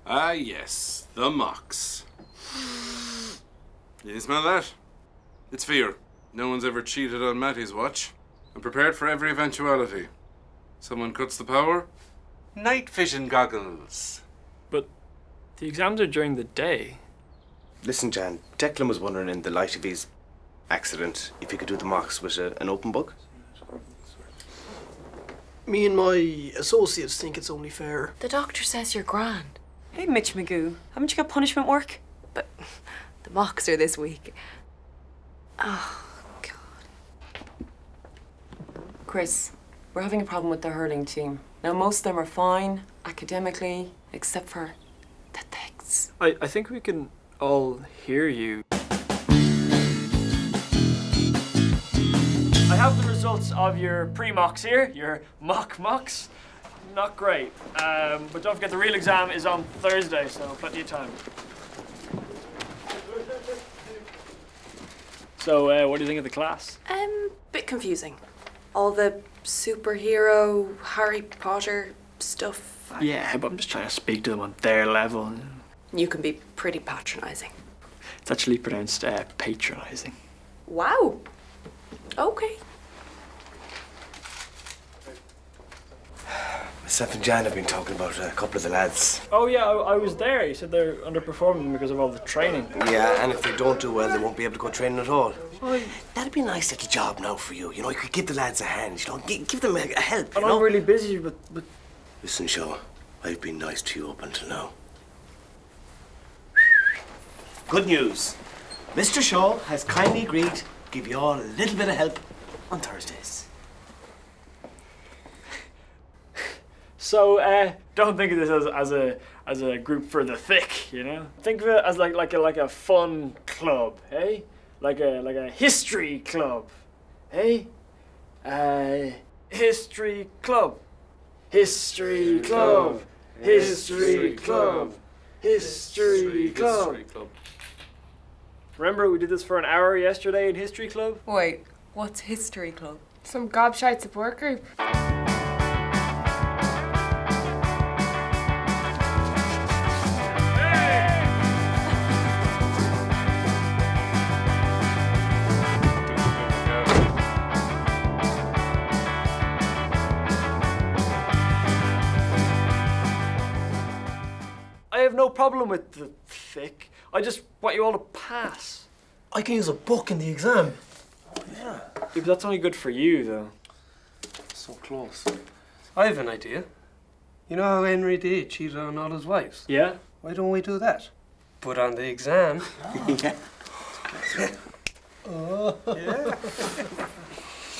Ah, yes, the mocks. You smell that? It's fear. No one's ever cheated on Matty's watch. I'm prepared for every eventuality. Someone cuts the power? Night vision goggles. But the exams are during the day. Listen, Jan, Declan was wondering in the light of his accident if he could do the mocks with an open book. Me and my associates think it's only fair. The doctor says you're grand. Hey, Mitch Magoo, haven't you got punishment work? But the mocks are this week. Oh, God. Chris, we're having a problem with the hurling team. Now, most of them are fine, academically, except for the thicks. I think we can all hear you. I have the results of your pre-mocks here, your mocks. Not great, but don't forget the real exam is on Thursday, so plenty of time. So, what do you think of the class? Bit confusing. All the superhero, Harry Potter stuff. Yeah, but I'm just trying to speak to them on their level. You can be pretty patronising. It's actually pronounced patronising. Wow. Okay. Myself and Jan have been talking about a couple of the lads. Oh yeah, I was there. You said they're underperforming because of all the training. Yeah, and if they don't do well, they won't be able to go training at all. Well, that'd be a nice little job now for you. You know, you could give the lads a hand, you know, give them a help, And I'm really busy, but... Listen, Shaw, I've been nice to you up until now. Good news. Mr. Shaw has kindly agreed to give you all a little bit of help on Thursdays. So, don't think of this as a group for the thick, you know? Think of it as like a fun club, hey? Like a history club, hey? History club. History club. History club. History club. Remember we did this for an hour yesterday in history club? Wait, what's History Club? Some gobshite support group. I have no problem with the thick. I just want you all to pass. I can use a book in the exam. Yeah, but that's only good for you, though. So close. I have an idea. You know how Henry VIII cheated on all his wives? Yeah? Why don't we do that? But on the exam... Yeah. Yeah.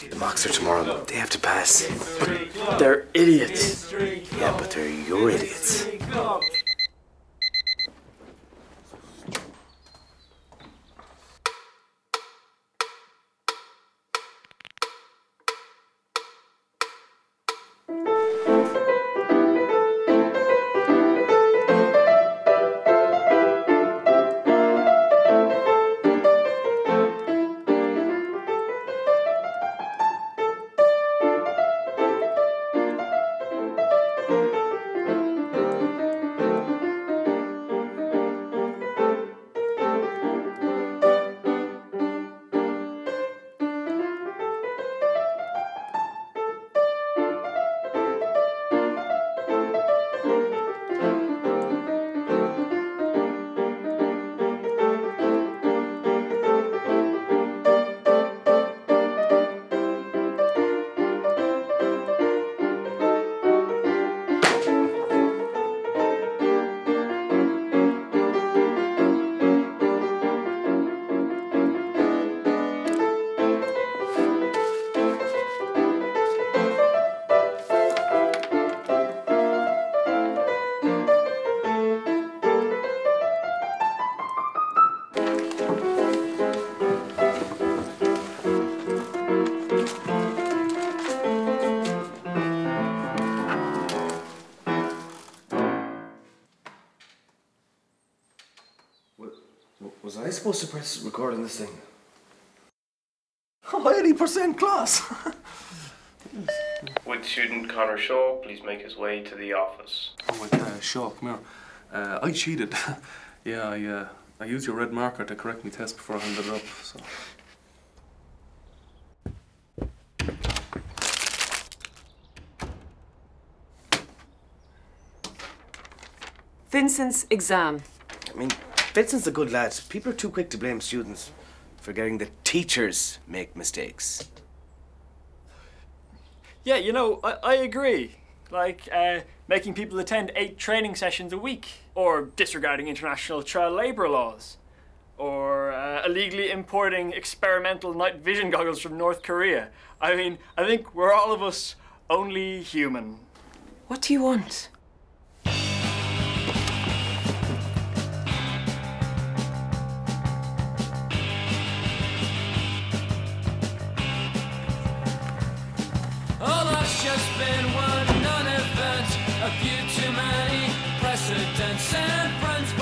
The mocks are tomorrow. They have to pass. But they're idiots. Yeah, but they're your idiots. Was I supposed to press record on this thing? Oh, 80% class. Would student Connor Shaw please make his way to the office? Oh, Shaw, come here. I cheated. Yeah, I used your red marker to correct my test before I handed it up, so... Vincent's exam. I mean, Vincent's a good lad. People are too quick to blame students, forgetting that teachers make mistakes. Yeah, you know, I agree. Like, making people attend 8 training sessions a week, or disregarding international child labour laws, or illegally importing experimental night vision goggles from North Korea. I mean, I think we're all of us only human. What do you want? Oh, that's just been one non-event, a few too many precedents and friends.